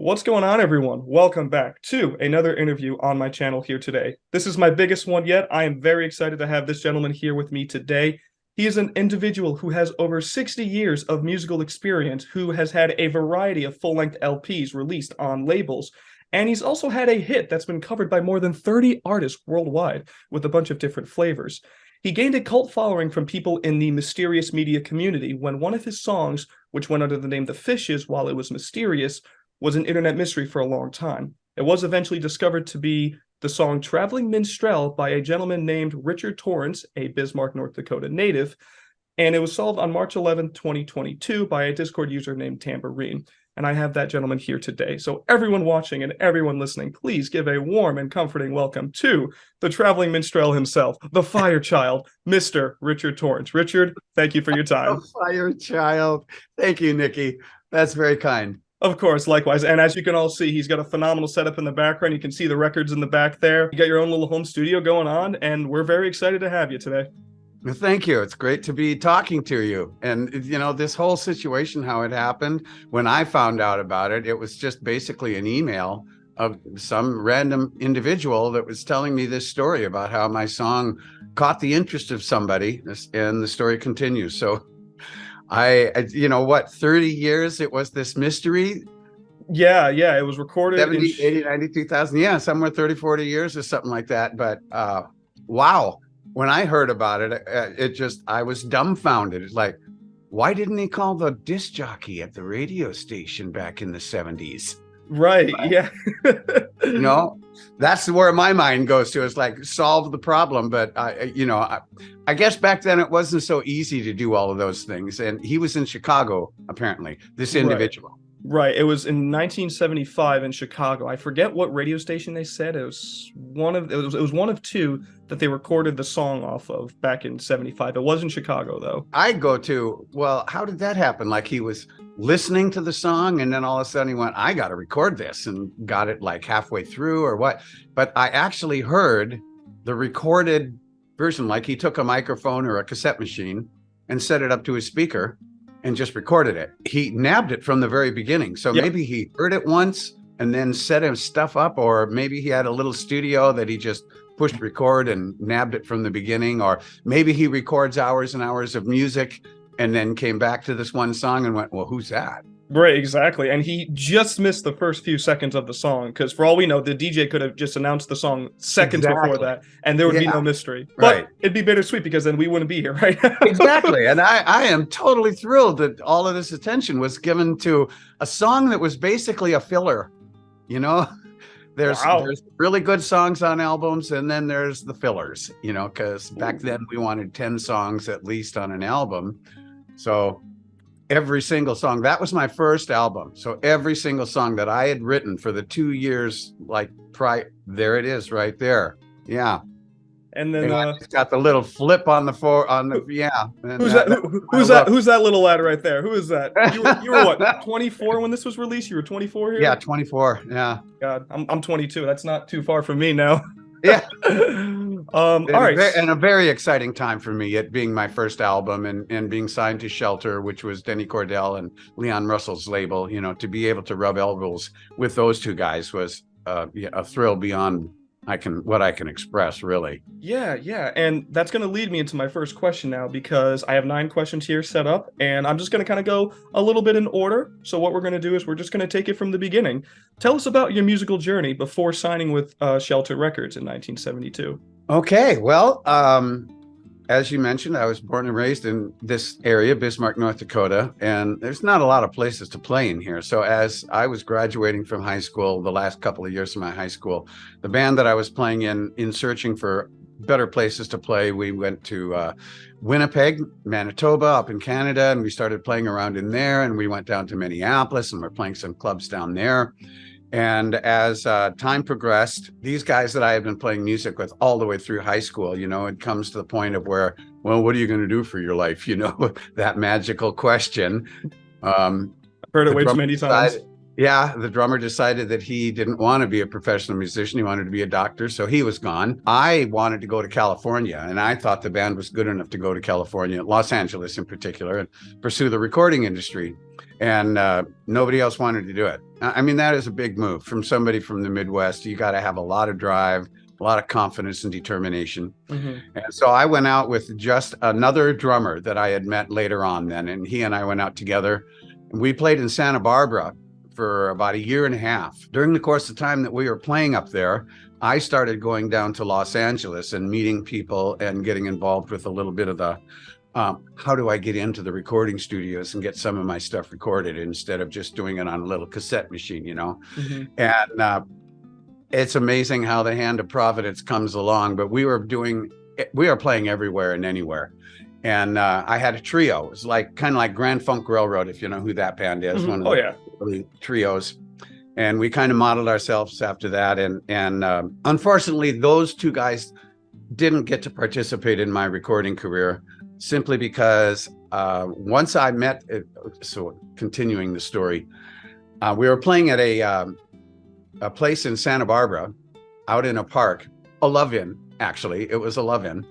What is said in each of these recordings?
What's going on, everyone? Welcome back to another interview on my channel here today. This is my biggest one yet. I am very excited to have this gentleman here with me today. He is an individual who has over 60 years of musical experience, who has had a variety of full-length LPs released on labels, and he's also had a hit that's been covered by more than 30 artists worldwide with a bunch of different flavors. He gained a cult following from people in the mysterious media community when one of his songs, which went under the name The Fishes while it was mysterious, was an internet mystery for a long time. It was eventually discovered to be the song Traveling Minstrel by a gentleman named Richard Torrance, a Bismarck, North Dakota native, and it was solved on March 11, 2022 by a Discord user named Tambourine. And I have that gentleman here today. So everyone watching and everyone listening, please give a warm and comforting welcome to the Traveling Minstrel himself, the Fire Child, Mr. Richard Torrance. Richard, thank you for your time. The Fire Child. Thank you, Nikki. That's very kind. Of course, likewise. And as you can all see, he's got a phenomenal setup in the background. You can see the records in the back there. You got your own little home studio going on, and we're very excited to have you today. Well, thank you. It's great to be talking to you. And, you know, this whole situation, how it happened, when I found out about it, it was just basically an email of some random individual that was telling me this story about how my song caught the interest of somebody, and the story continues. So you know what, 30 years it was this mystery. Yeah, it was recorded 70, 80, 90, 2000. Yeah, somewhere 30, 40 years or something like that. But wow, when I heard about it, I was dumbfounded. It's like, why didn't he call the disc jockey at the radio station back in the 70s? Right, yeah. You know, that's where my mind goes to. It's like, solve the problem. But you know, I guess back then it wasn't so easy to do all of those things. And he was in Chicago, apparently, this individual. Right. It was in 1975 in Chicago. I forget what radio station they said. It was one of two that they recorded the song off of back in 75. It was in Chicago, though. Well, how did that happen? Like, he was listening to the song and then all of a sudden he went, I got to record this, and got it like halfway through or what? But I actually heard the recorded version. Like, he took a microphone or a cassette machine and set it up to his speaker and just recorded it. He nabbed it from the very beginning. So maybe he heard it once and then set his stuff up, or maybe he had a little studio that he just pushed record and nabbed it from the beginning, or maybe he records hours and hours of music and then came back to this one song and went, well, who's that? Right, exactly. And he just missed the first few seconds of the song, because for all we know, the DJ could have just announced the song seconds before that, and there would be no mystery. But it'd be bittersweet, because then we wouldn't be here right now. Exactly. And I am totally thrilled that all of this attention was given to a song that was basically a filler. You know, there's really good songs on albums, and then there's the fillers, you know, because back then we wanted 10 songs at least on an album. So every single song, that was my first album. So every single song that I had written for the 2 years, like there it is right there. Yeah. And then it's got the little flip on the Who's that little lad right there? Who is that? You were what, 24 when this was released? You were 24 here? Yeah, 24. Yeah. God, I'm 22. That's not too far from me now. Yeah. All right. And a very exciting time for me, it being my first album and being signed to Shelter, which was Denny Cordell and Leon Russell's label. You know, to be able to rub elbows with those two guys was a thrill beyond what I can express, really. Yeah. And that's going to lead me into my first question now, because I have 9 questions here set up, and I'm just going to kind of go a little bit in order. So what we're going to do is we're just going to take it from the beginning. Tell us about your musical journey before signing with Shelter Records in 1972. Okay. Well, as you mentioned, I was born and raised in this area, Bismarck, North Dakota, and there's not a lot of places to play in here. So as I was graduating from high school, the last couple of years of my high school, the band that I was playing in searching for better places to play, we went to Winnipeg, Manitoba, up in Canada, and we started playing around in there, and we went down to Minneapolis, and we're playing some clubs down there. And as time progressed, these guys that I had been playing music with all the way through high school, you know, it comes to the point of where, well, what are you going to do for your life? You know, that magical question. I've heard it way too many times. Yeah, the drummer decided that he didn't want to be a professional musician. He wanted to be a doctor, so he was gone. I wanted to go to California, and I thought the band was good enough to go to California, Los Angeles in particular, and pursue the recording industry. And nobody else wanted to do it. I mean, that is a big move from somebody from the Midwest. You got to have a lot of drive, a lot of confidence and determination. Hmm. And so I went out with just another drummer that I had met later on then, and he and I went out together. We played in Santa Barbara for about a year and a half. During the course of time that we were playing up there, I started going down to Los Angeles and meeting people and getting involved with a little bit of the how do I get into the recording studios and get some of my stuff recorded instead of just doing it on a little cassette machine, you know? Hmm. And it's amazing how the hand of Providence comes along, but we are playing everywhere and anywhere. And I had a trio. It was like kind of like Grand Funk Railroad, if you know who that band is. One of the early trios. And we kind of modeled ourselves after that. And unfortunately, those two guys didn't get to participate in my recording career simply because once I met, so continuing the story, we were playing at a place in Santa Barbara out in a park, a love-in, actually. It was a love-in.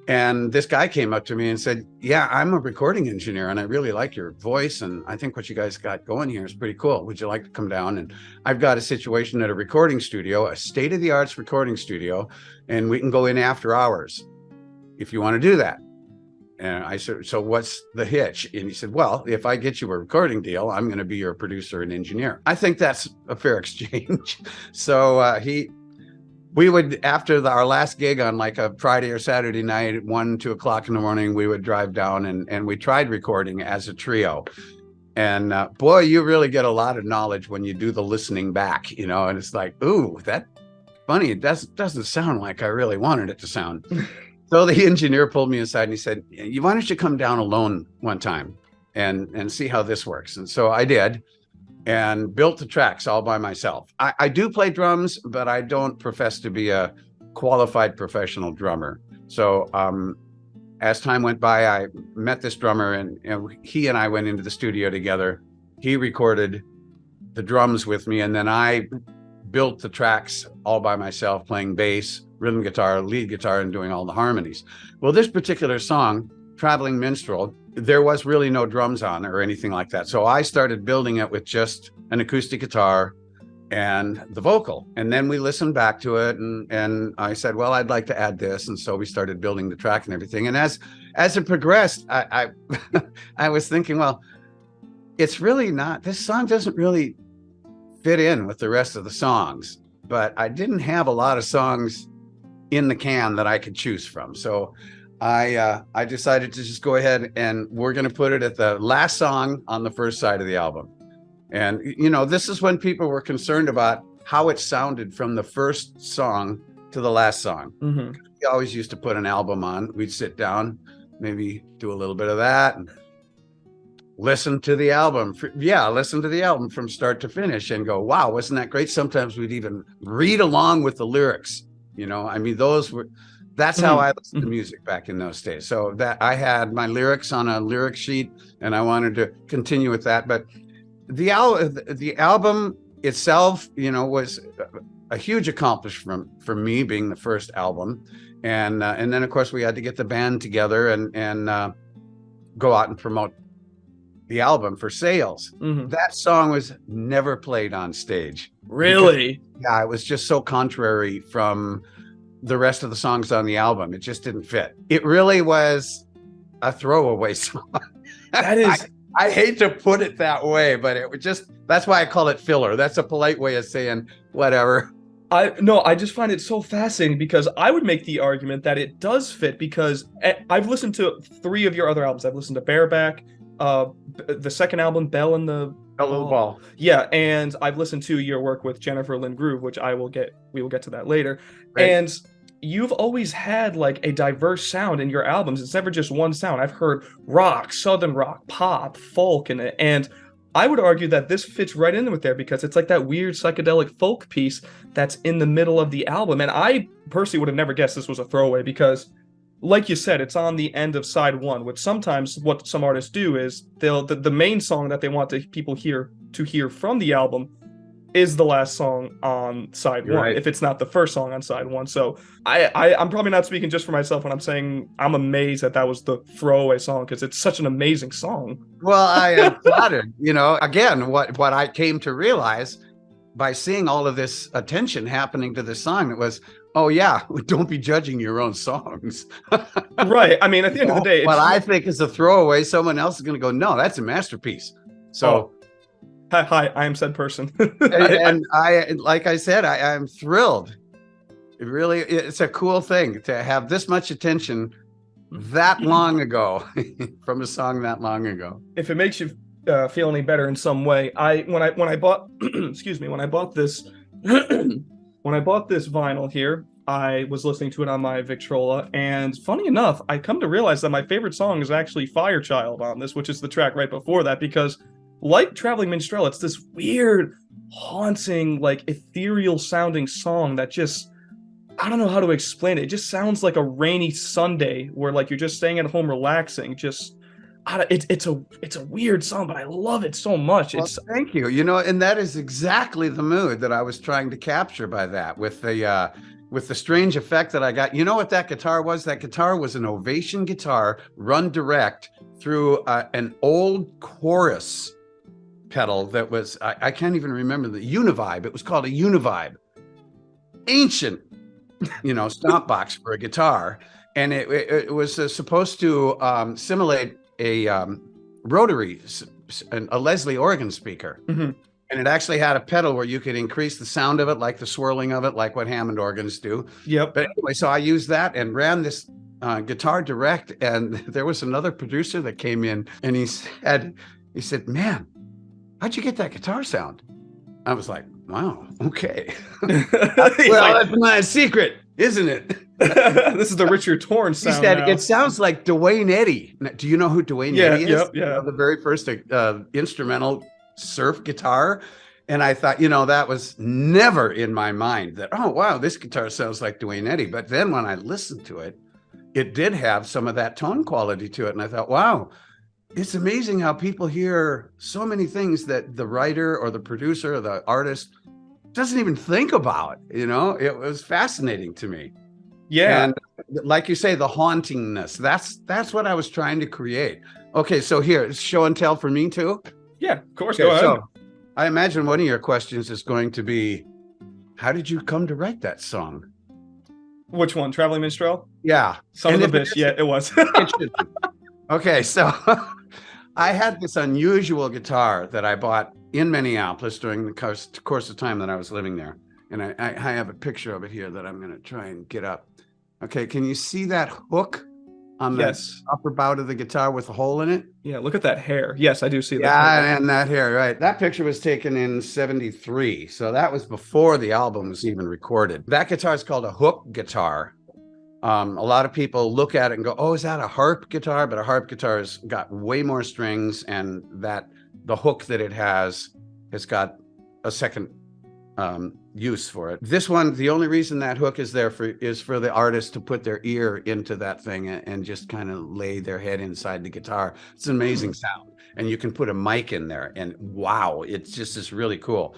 And this guy came up to me and said, yeah, I'm a recording engineer and I really like your voice. And I think what you guys got going here is pretty cool. Would you like to come down? And I've got a situation at a recording studio, a state-of-the-art recording studio, and we can go in after hours if you want to do that. And I said, so what's the hitch? And he said, well, if I get you a recording deal, I'm going to be your producer and engineer. I think that's a fair exchange. So we would, after our last gig on like a Friday or Saturday night at 1, 2 o'clock in the morning, we would drive down and we tried recording as a trio. And boy, you really get a lot of knowledge when you do the listening back, you know, and it's like, ooh, that funny. It doesn't sound like I really wanted it to sound. So the engineer pulled me aside and he said, why don't you come down alone one time and see how this works? And so I did and built the tracks all by myself. I do play drums, but I don't profess to be a qualified professional drummer. So as time went by, I met this drummer and he and I went into the studio together. He recorded the drums with me, and then I built the tracks all by myself, playing bass, rhythm guitar, lead guitar, and doing all the harmonies. Well, this particular song, Traveling Minstrel, there was really no drums on or anything like that. So I started building it with just an acoustic guitar and the vocal. And then we listened back to it and I said, well, I'd like to add this. And so we started building the track and everything. And as it progressed, I I was thinking, well, it's really not, this song doesn't really fit in with the rest of the songs, but I didn't have a lot of songs in the can that I could choose from. So I decided to just go ahead and we're going to put it at the last song on the first side of the album. And, you know, this is when people were concerned about how it sounded from the first song to the last song. Mm-hmm. We always used to put an album on. We'd sit down, maybe do a little bit of that and listen to the album. Listen to the album from start to finish and go, wow, wasn't that great? Sometimes we'd even read along with the lyrics. You know, I mean, that's how I listened to music back in those days. So that I had my lyrics on a lyric sheet and I wanted to continue with that. But the album itself, you know, was a huge accomplishment for me, being the first album. And then of course we had to get the band together and go out and promote the album for sales. Mm-hmm. That song was never played on stage. Really? Because, it was just so contrary from the rest of the songs on the album. It just didn't fit. It really was a throwaway song. That is, I hate to put it that way, but it was just, that's why I call it filler. That's a polite way of saying whatever. I just find it so fascinating because I would make the argument that it does fit because I've listened to 3 of your other albums. I've listened to Bareback, the second album, Bell and the Little Ball. Yeah, and I've listened to your work with Jennifer Lynn Groove, which we will get to that later. Right. And you've always had like a diverse sound in your albums. It's never just one sound. I've heard rock, southern rock, pop, folk, and I would argue that this fits right in with there because it's like that weird psychedelic folk piece that's in the middle of the album. And I personally would have never guessed this was a throwaway because, like you said, it's on the end of side 1, which sometimes what some artists do is the main song that they want people to hear from the album is the last song on side You're one, right. if it's not the first song on side one. So I'm probably not speaking just for myself when I'm saying I'm amazed that was the throwaway song, because it's such an amazing song. Well, I am flattered. Again, what I came to realize by seeing all of this attention happening to the song, it was, oh yeah, don't be judging your own songs. Right. I mean, at the end of the day, what it's I think is a throwaway, someone else is going to go, no, that's a masterpiece. So, hi, I am said person. and like I said, I'm thrilled. It's a cool thing to have this much attention that long ago from a song that long ago. If it makes you feel any better in some way, when I bought excuse me, when I bought this when I bought this vinyl here, I was listening to it on my Victrola, and funny enough, I come to realize that my favorite song is actually Firechild on this, which is the track right before that, because like Traveling Minstrel, it's this weird, haunting, like ethereal sounding song that just, I don't know how to explain it. It just sounds like a rainy Sunday where like you're just staying at home relaxing. It's a weird song, but I love it so much. Well, thank you. And that is exactly the mood that I was trying to capture by that, with the strange effect that I got. You know what that guitar was? That guitar was an Ovation guitar run direct through an old chorus pedal that was, I can't even remember, the Univibe. It was called a Univibe. Ancient, stomp box for a guitar. And it was supposed to simulate a rotary, a Leslie organ speaker. Mm-hmm. And it actually had a pedal where you could increase the sound of it, like the swirling of it, like what Hammond organs do. Yep. But anyway, so I used that and ran this guitar direct. And there was another producer that came in, and he said, man, how'd you get that guitar sound? I was like, wow, okay. That's my secret, isn't it? This is the Richard Torrance sound. He said, now. it sounds like Duane Eddy. Do you know who Duane Eddy is? Yeah. The very first instrumental surf guitar. And I thought, that was never in my mind that, oh, wow, this guitar sounds like Duane Eddy. But then when I listened to it, it did have some of that tone quality to it. And I thought, wow, it's amazing how people hear so many things that the writer or the producer or the artist doesn't even think about. It was fascinating to me. Yeah. And like you say, the hauntingness, that's what I was trying to create. Okay, so here, show and tell for me too. Yeah, of course. Okay, go ahead. So I imagine one of your questions is going to be, how did you come to write that song? Which one? Traveling Minstrel? Yeah. Son of a bitch. Yeah, it was. Okay, so I had this unusual guitar that I bought in Minneapolis during the course of time that I was living there. And I have a picture of it here that I'm going to try and get up. Okay, can you see that hook on the upper bout of the guitar with a hole in it? Yeah, look at that hair. Yes, I do see that. Yeah, and that hair, right. That picture was taken in 1973. So that was before the album was even recorded. That guitar is called a hook guitar. A lot of people look at it and go, oh, is that a harp guitar? But a harp guitar has got way more strings, and the hook that it has got a second use for it. This one, the only reason that hook is there is for the artist to put their ear into that thing and just kind of lay their head inside the guitar. It's an amazing sound. And you can put a mic in there, and wow, it's just is really cool.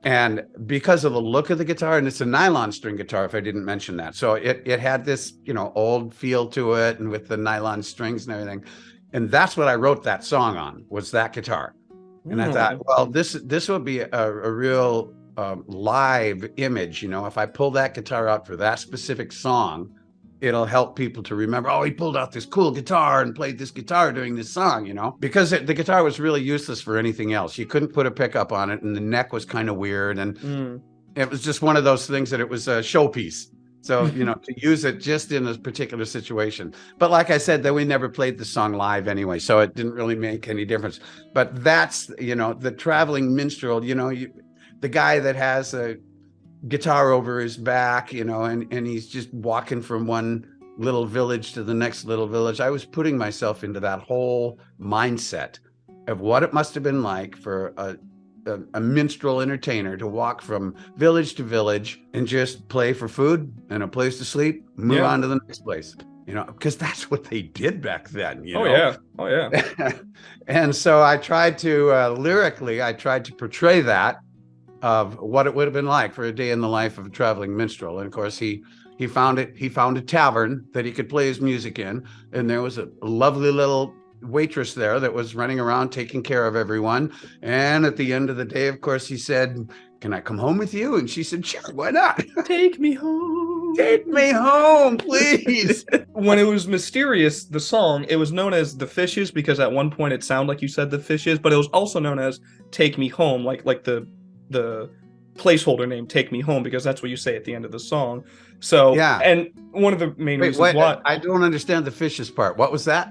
And because of the look of the guitar, and it's a nylon string guitar, if I didn't mention that. So it had this, old feel to it, and with the nylon strings and everything. And that's what I wrote that song on, was that guitar. And I thought, well, this would be a real live image. If I pull that guitar out for that specific song, it'll help people to remember, oh, he pulled out this cool guitar and played this guitar during this song, because the guitar was really useless for anything else. You couldn't put a pickup on it, and the neck was kind of weird. And it was just one of those things that it was a showpiece. So, to use it just in a particular situation. But like I said, that we never played the song live anyway, so it didn't really make any difference. But that's, the traveling minstrel, the guy that has a guitar over his back, and he's just walking from one little village to the next little village. I was putting myself into that whole mindset of what it must have been like for a minstrel entertainer to walk from village to village and just play for food and a place to sleep, move on to the next place, because that's what they did back then. Oh yeah. And so I tried to lyrically, portray that of what it would have been like for a day in the life of a traveling minstrel. And of course, he found a tavern that he could play his music in, and there was a lovely little waitress there that was running around taking care of everyone. And at the end of the day, of course, he said, "Can I come home with you?" And she said, "Sure, why not? Take me home. Take me home, please." When it was Mysterious, the song, it was known as The Fishes because at one point it sounded like you said The Fishes, but it was also known as Take Me Home, like the placeholder name Take Me Home, because that's what you say at the end of the song. So, Yeah. and one of the main reasons Wait, why I don't understand the fishes part. What was that?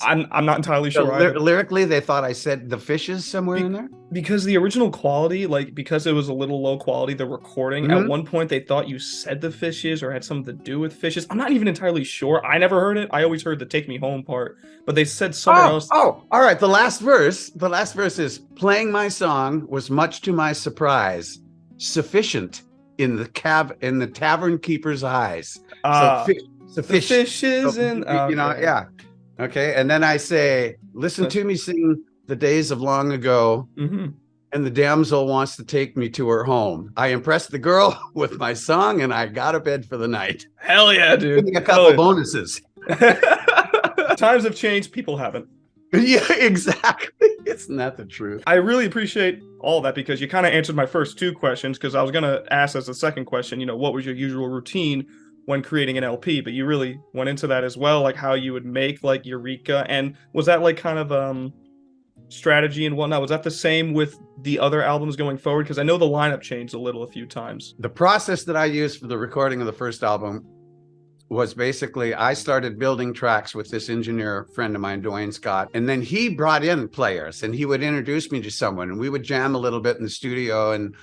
I'm not entirely So sure either. lyrically, they thought I said the fishes somewhere in there. Because the original quality, like because it was a little low quality, the recording, at one point they thought you said the fishes or had something to do with fishes. I'm not even entirely sure. I never heard it. I always heard the Take Me Home part, but they said somewhere else. Oh, all right. The last verse is playing my song was much to my surprise, sufficient in the tavern keeper's eyes. The Sufficient. fishes So, and yeah. Okay. And then I say, listen to me sing the days of long ago. Mm-hmm. And the damsel wants to take me to her home. I impressed the girl with my song and I got a bed for the night. Hell yeah, dude. Give me a couple bonuses. Times have changed, people haven't. Yeah, exactly. Isn't that the truth? I really appreciate all that because you kind of answered my first two questions, because I was going to ask as the second question, what was your usual routine when creating an LP, but you really went into that as well, like how you would make like Eureka. And was that like kind of strategy and whatnot? Was that the same with the other albums going forward? Because I know the lineup changed a few times. The process that I used for the recording of the first album was basically I started building tracks with this engineer friend of mine, Dwayne Scott, and then he brought in players and he would introduce me to someone and we would jam a little bit in the studio, and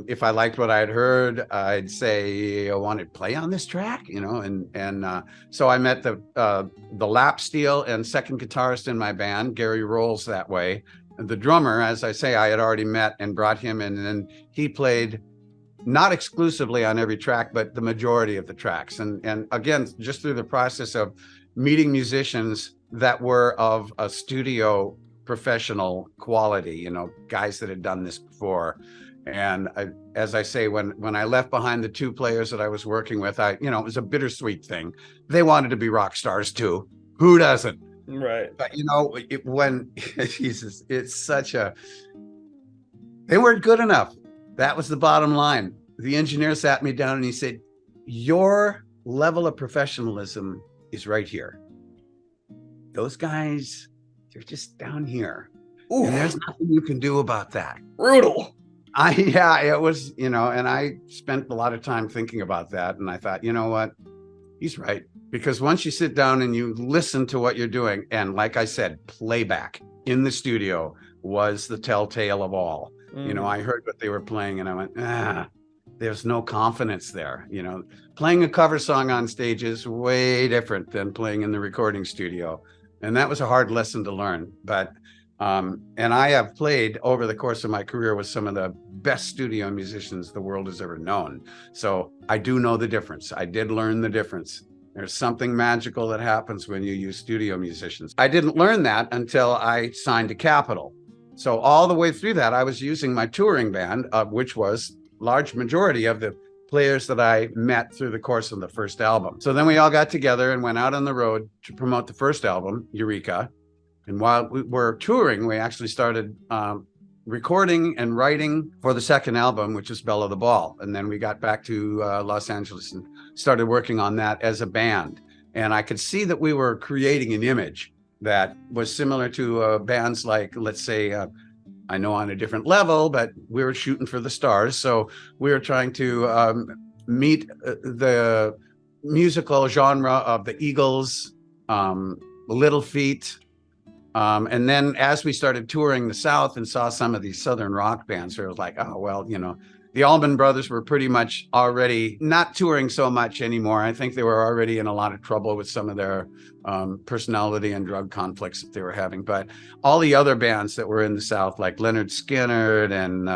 if I liked what I had heard, I'd say, I want to play on this track, so I met the lap steel and second guitarist in my band, Gary Rolls, that way. And the drummer, as I say, I had already met and brought him in, and then he played not exclusively on every track, but the majority of the tracks. And again, just through the process of meeting musicians that were of a studio professional quality, guys that had done this before. And as I say, when I left behind the two players that I was working with, it was a bittersweet thing. They wanted to be rock stars too. Who doesn't? Right. But Jesus, they weren't good enough. That was the bottom line. The engineer sat me down and he said, your level of professionalism is right here. Those guys, they're just down here. Ooh. And there's nothing you can do about that. Brutal. It was, and I spent a lot of time thinking about that. And I thought, you know what? He's right. Because once you sit down and you listen to what you're doing, and like I said, playback in the studio was the telltale of all. I heard what they were playing and I went, there's no confidence there. Playing a cover song on stage is way different than playing in the recording studio. And that was a hard lesson to learn. But and I have played over the course of my career with some of the best studio musicians the world has ever known. So I do know the difference. I did learn the difference. There's something magical that happens when you use studio musicians. I didn't learn that until I signed to Capitol. So all the way through that, I was using my touring band, which was large majority of the players that I met through the course of the first album. So then we all got together and went out on the road to promote the first album, Eureka. And while we were touring, we actually started recording and writing for the second album, which is Belle of the Ball. And then we got back to Los Angeles and started working on that as a band. And I could see that we were creating an image that was similar to bands like, let's say, I know on a different level, but we were shooting for the stars. So we were trying to meet the musical genre of the Eagles, Little Feat. And then as we started touring the South and saw some of these Southern rock bands, it was like, oh, well, the Allman Brothers were pretty much already not touring so much anymore. I think they were already in a lot of trouble with some of their personality and drug conflicts that they were having. But all the other bands that were in the South, like Leonard Skinner and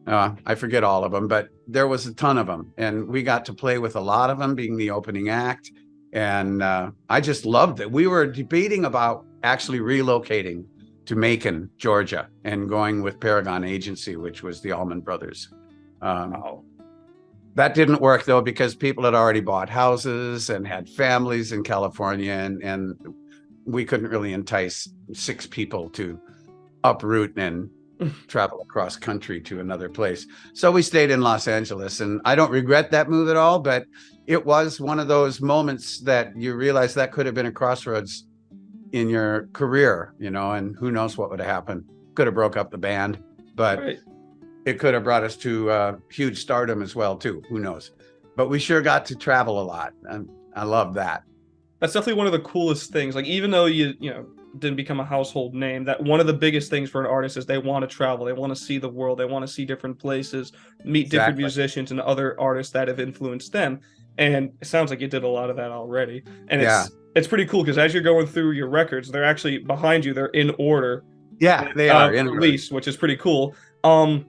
I forget all of them, but there was a ton of them. And we got to play with a lot of them, being the opening act. And I just loved it. We were debating about actually relocating to Macon, Georgia, and going with Paragon Agency, which was the Allman Brothers. Wow. That didn't work though, because people had already bought houses and had families in California, and we couldn't really entice 6 people to uproot and travel across country to another place. So we stayed in Los Angeles, and I don't regret that move at all, but it was one of those moments that you realize that could have been a crossroads in your career, and who knows what would have happened. Could have broke up the band, but Right. it could have brought us to huge stardom as well too. Who knows? But we sure got to travel a lot, and I love that. That's definitely one of the coolest things. Like, even though you didn't become a household name, that one of the biggest things for an artist is they want to travel, they want to see the world, they want to see different places, meet different Exactly. musicians and other artists that have influenced them. And it sounds like you did a lot of that already. And it's pretty cool, because as you're going through your records, they're actually behind you, they're in order. Yeah, they are in release, which is pretty cool. And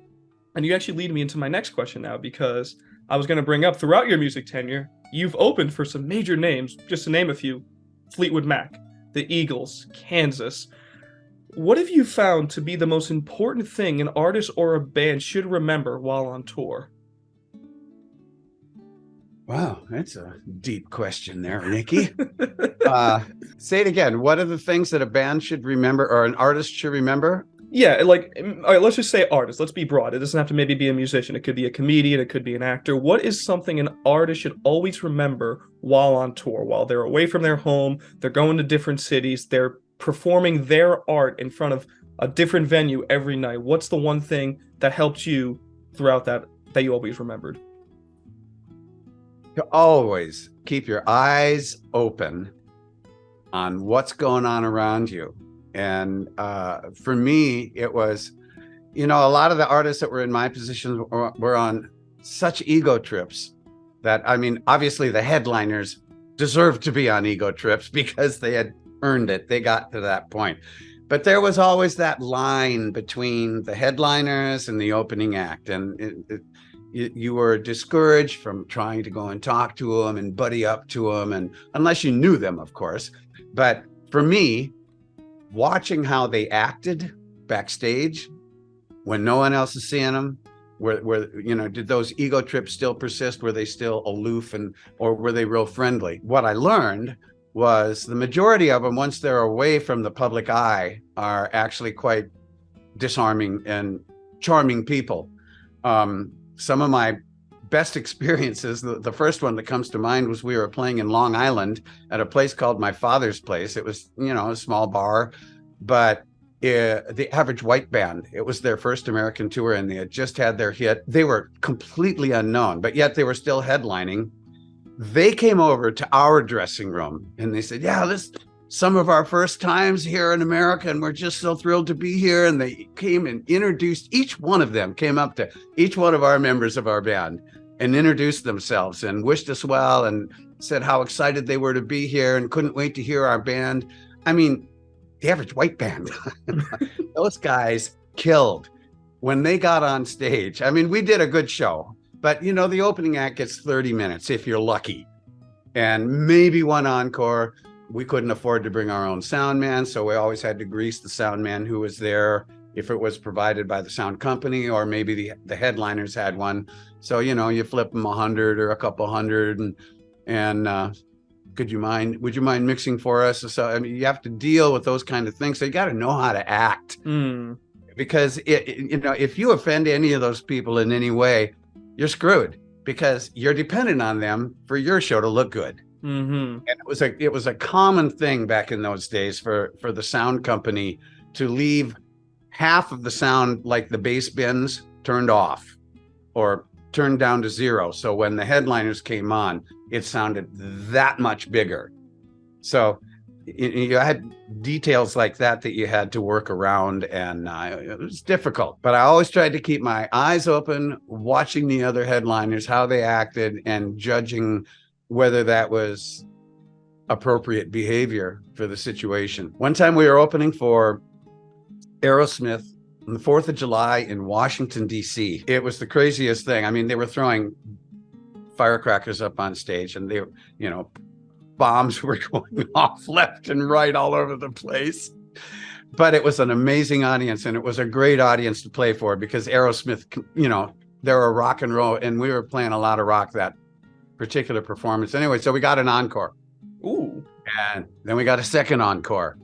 you actually lead me into my next question now, because I was going to bring up, throughout your music tenure, you've opened for some major names, just to name a few: Fleetwood Mac, the Eagles, Kansas. What have you found to be the most important thing an artist or a band should remember while on tour? Wow, that's a deep question there, Nikki. Say it again. What are the things that a band should remember, or an artist should remember? Yeah, like, all right, let's just say artist. Let's be broad. It doesn't have to maybe be a musician. It could be a comedian. It could be an actor. What is something an artist should always remember while on tour, while they're away from their home, they're going to different cities, they're performing their art in front of a different venue every night? What's the one thing that helped you throughout that you always remembered? To always keep your eyes open on what's going on around you. And for me, it was, a lot of the artists that were in my position were on such ego trips that, obviously the headliners deserved to be on ego trips because they had earned it. They got to that point. But there was always that line between the headliners and the opening act. And you were discouraged from trying to go and talk to them and buddy up to them, and unless you knew them, of course. But for me, watching how they acted backstage when no one else is seeing them, where did those ego trips still persist? Were they still aloof, or were they real friendly? What I learned was the majority of them, once they're away from the public eye, are actually quite disarming and charming people. Some of my best experiences, the first one that comes to mind was we were playing in Long Island at a place called My Father's Place. It was, a small bar, but the Average White Band, it was their first American tour, and they had just had their hit. They were completely unknown, but yet they were still headlining. They came over to our dressing room and they said, yeah, this some of our first times here in America, and we're just so thrilled to be here. And they came and introduced, each one of them came up to each one of our members of our band and introduced themselves and wished us well and said how excited they were to be here and couldn't wait to hear our band. The Average White Band, those guys killed when they got on stage. We did a good show, but the opening act gets 30 minutes if you're lucky, and maybe one encore. We couldn't afford to bring our own sound man, so we always had to grease the sound man who was there if it was provided by the sound company, or maybe the headliners had one. So, you flip them 100 or a couple hundred, and would you mind mixing for us? So, you have to deal with those kind of things. So you got to know how to act, because if you offend any of those people in any way, you're screwed, because you're dependent on them for your show to look good. And it was a common thing back in those days for the sound company to leave half of the sound, like the bass bins, turned off or turned down to 0. So when the headliners came on, it sounded that much bigger. So you had details like that you had to work around, and it was difficult. But I always tried to keep my eyes open, watching the other headliners, how they acted, and judging whether that was appropriate behavior for the situation. One time we were opening for Aerosmith on the 4th of July in Washington, D.C. It was the craziest thing. They were throwing firecrackers up on stage, and they, bombs were going off left and right all over the place. But it was an amazing audience, and it was a great audience to play for because Aerosmith, they're a rock and roll, and we were playing a lot of rock that particular performance. Anyway, so we got an encore. Ooh. And then we got a second encore.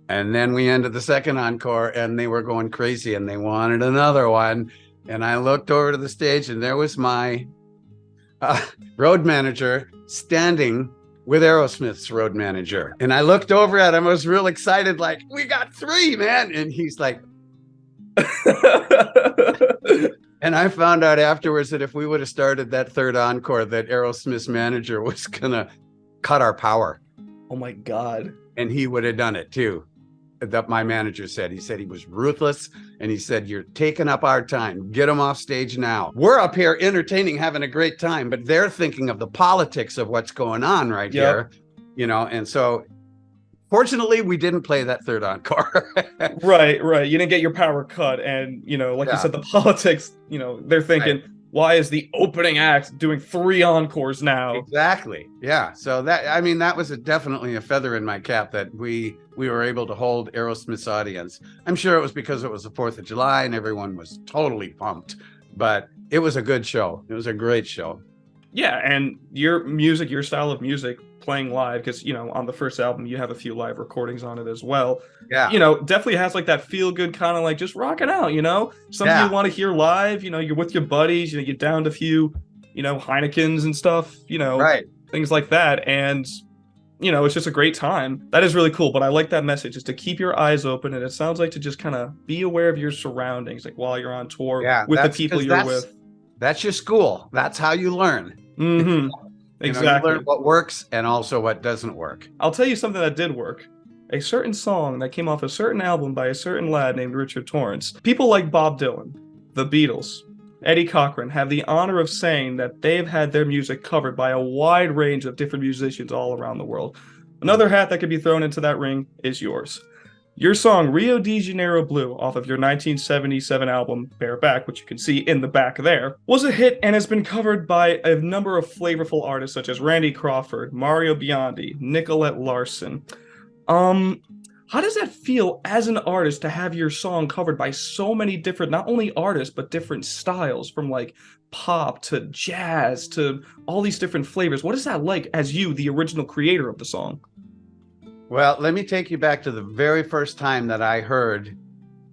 And then we ended the second encore, and they were going crazy, and they wanted another one. And I looked over to the stage, and there was my road manager standing with Aerosmith's road manager. And I looked over at him. I was real excited, like, we got 3, man. And he's like, and I found out afterwards that if we would have started that third encore, that Aerosmith's manager was going to cut our power. Oh my God. And he would have done it too. That my manager said. He said he was ruthless, and he said, you're taking up our time. Get them off stage now. We're up here entertaining, having a great time, but they're thinking of the politics of what's going on right here, and so fortunately we didn't play that third encore. Right. You didn't get your power cut, and like you said, the politics, they're thinking, right. Why is the opening act doing 3 encores now? Exactly. Yeah. So that was definitely a feather in my cap that we were able to hold Aerosmith's audience. I'm sure it was because it was the 4th of July and everyone was totally pumped, but it was a good show. It was a great show. Yeah. And your music, your style of music playing live, because, on the first album, you have a few live recordings on it as well. Yeah. Definitely has like that feel good kind of like just rocking out, something you want to hear live, you're with your buddies, you downed a few, Heinekens and stuff, right. Things like that. And, it's just a great time. That is really cool. But I like that message, is to keep your eyes open. And it sounds like to just kind of be aware of your surroundings, like while you're on tour with the people you're with. That's your school. That's how you learn. Mm-hmm. Exactly. You learn what works and also what doesn't work. I'll tell you something that did work. A certain song that came off a certain album by a certain lad named Richard Torrance. People like Bob Dylan, the Beatles, Eddie Cochran have the honor of saying that they've had their music covered by a wide range of different musicians all around the world. Another hat that could be thrown into that ring is yours. Your song Rio de Janeiro Blue, off of your 1977 album Bareback, which you can see in the back there, was a hit and has been covered by a number of flavorful artists such as Randy Crawford, Mario Biondi, Nicolette Larson. How does that feel as an artist to have your song covered by so many different, not only artists, but different styles, from like pop to jazz to all these different flavors? What is that like as you, the original creator of the song? Well, let me take you back to the very first time that I heard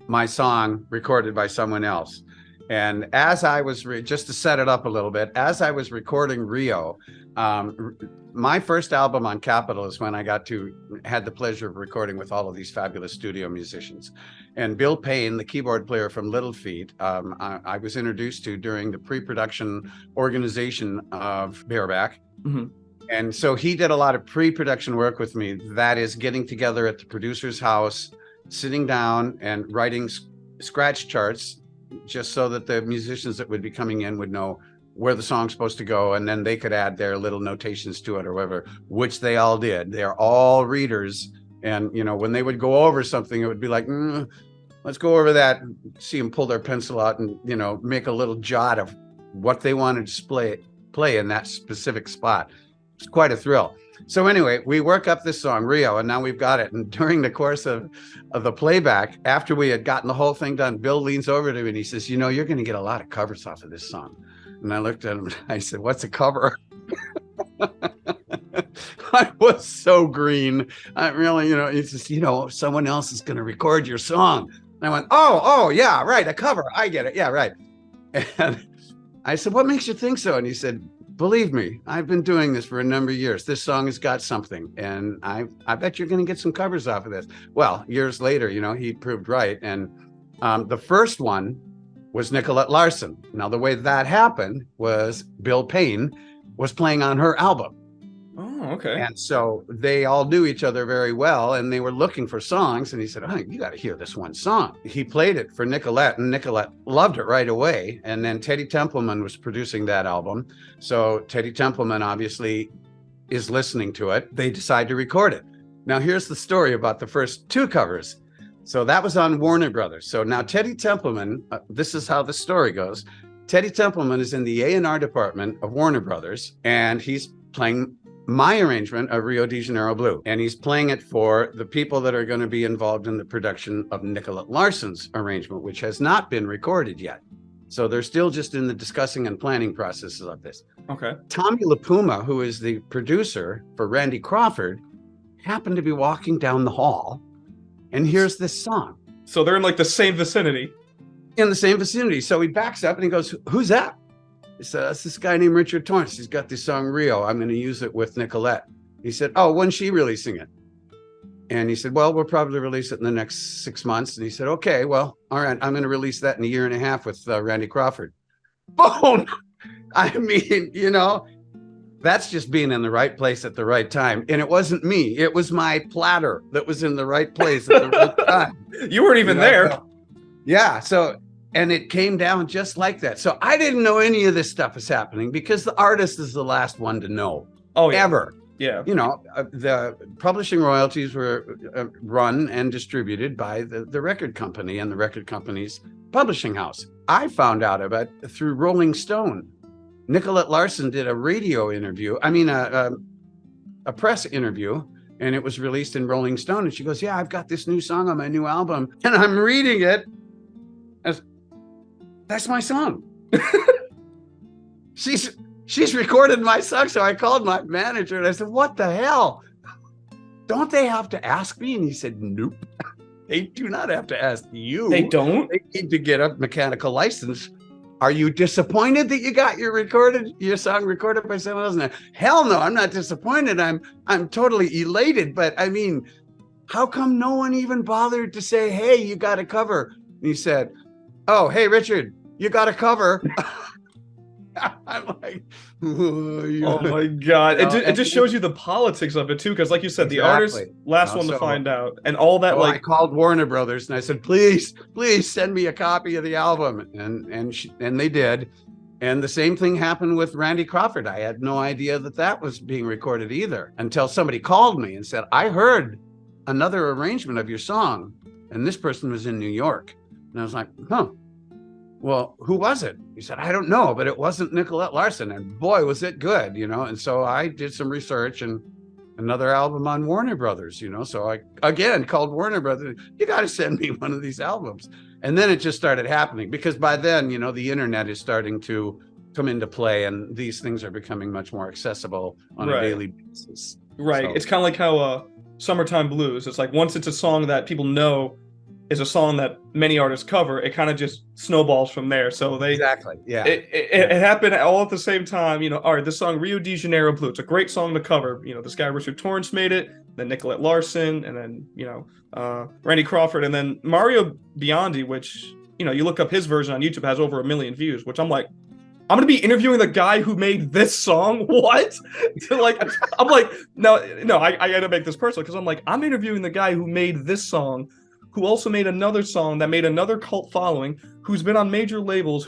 my song recorded by someone else. And as I was, just to set it up a little bit, as I was recording Rio, my first album on Capitol is when I had the pleasure of recording with all of these fabulous studio musicians. And Bill Payne, the keyboard player from Little Feat, I was introduced to during the pre-production organization of Bareback. Mm-hmm. And so he did a lot of pre-production work with me. That is getting together at the producer's house, sitting down and writing scratch charts, just so that the musicians that would be coming in would know where the song's supposed to go, and then they could add their little notations to it or whatever, which they all did. They're all readers. And, when they would go over something, it would be like, let's go over that, see them pull their pencil out and, make a little jot of what they wanted to play in that specific spot. It's quite a thrill. So anyway, we work up this song, Rio, and now we've got it. And during the course of the playback, after we had gotten the whole thing done, Bill leans over to me and he says, you're going to get a lot of covers off of this song. And I looked at him and I said, what's a cover? I was so green. I really, he says, someone else is going to record your song. And I went, oh, yeah, right, a cover. I get it. Yeah, right. And I said, what makes you think so? And he said, believe me, I've been doing this for a number of years. This song has got something, and I bet you're going to get some covers off of this. Well, years later, he proved right. And the first one was Nicolette Larson. Now, the way that happened was Bill Payne was playing on her album. Oh, okay. And so they all knew each other very well, and they were looking for songs. And he said, oh, you got to hear this one song. He played it for Nicolette, and Nicolette loved it right away. And then Teddy Templeman was producing that album. So Teddy Templeman obviously is listening to it. They decide to record it. Now, here's the story about the first 2 covers. So that was on Warner Brothers. So now Teddy Templeman, this is how the story goes. Teddy Templeman is in the A&R department of Warner Brothers, and he's playing my arrangement of Rio de Janeiro Blue. And he's playing it for the people that are going to be involved in the production of Nicolette Larson's arrangement, which has not been recorded yet. So they're still just in the discussing and planning processes of this. Okay. Tommy LaPuma, who is the producer for Randy Crawford, happened to be walking down the hall and hears this song. So they're in like the same vicinity. In the same vicinity. So he backs up and he goes, "Who's that?" He said, "That's this guy named Richard Torrance. He's got this song Rio. I'm going to use it with Nicolette." He said, "Oh, when's she releasing it?" And he said, "Well, we'll probably release it in the next 6 months." And he said, "Okay, well, all right, I'm going to release that in a year and a half with Randy Crawford." Boom! I mean, that's just being in the right place at the right time. And it wasn't me. It was my platter that was in the right place at the right time. You weren't even there. So, yeah. So, and it came down just like that. So I didn't know any of this stuff is happening because the artist is the last one to know. Oh, yeah. Ever. Yeah. The publishing royalties were run and distributed by the record company and the record company's publishing house. I found out about it through Rolling Stone. Nicolette Larson did a radio interview, a press interview, and it was released in Rolling Stone. And she goes, "Yeah, I've got this new song on my new album." And I'm reading it as, that's my song. She's recorded my song. So I called my manager and I said, "What the hell? Don't they have to ask me?" And he said, "Nope. They do not have to ask you. They don't? They need to get a mechanical license. Are you disappointed that you got your song recorded by someone else?" Hell no, I'm not disappointed. I'm totally elated. But I mean, how come no one even bothered to say, "Hey, you got a cover"? And he said, "Oh, hey, Richard, you got a cover." I'm like, oh my God. It just shows you the politics of it too. Cause like you said, the artist last one to find out and all that. I called Warner Brothers and I said, please send me a copy of the album. And they did. And the same thing happened with Randy Crawford. I had no idea that was being recorded either until somebody called me and said, "I heard another arrangement of your song." And this person was in New York. And I was like, "Huh. Well, who was it?" He said, "I don't know, but it wasn't Nicolette Larson." And boy, was it good, And so I did some research and another album on Warner Brothers, So I, again, called Warner Brothers. "You got to send me one of these albums." And then it just started happening because by then, the internet is starting to come into play and these things are becoming much more accessible on a daily basis. Right. So, it's kind of like how Summertime Blues. It's like once it's a song that people know is a song that many artists cover, it kind of just snowballs from there. So exactly, yeah. It happened all at the same time. All right, this song Rio de Janeiro Blue, it's a great song to cover. This guy Richard Torrance made it, then Nicolette Larson, and then Randy Crawford, and then Mario Biondi, which you look up his version on YouTube, has over 1 million views. Which I'm like, I'm gonna be interviewing the guy who made this song. What? I'm like, no, I gotta make this personal because I'm like, I'm interviewing the guy who made this song, who also made another song that made another cult following, who's been on major labels,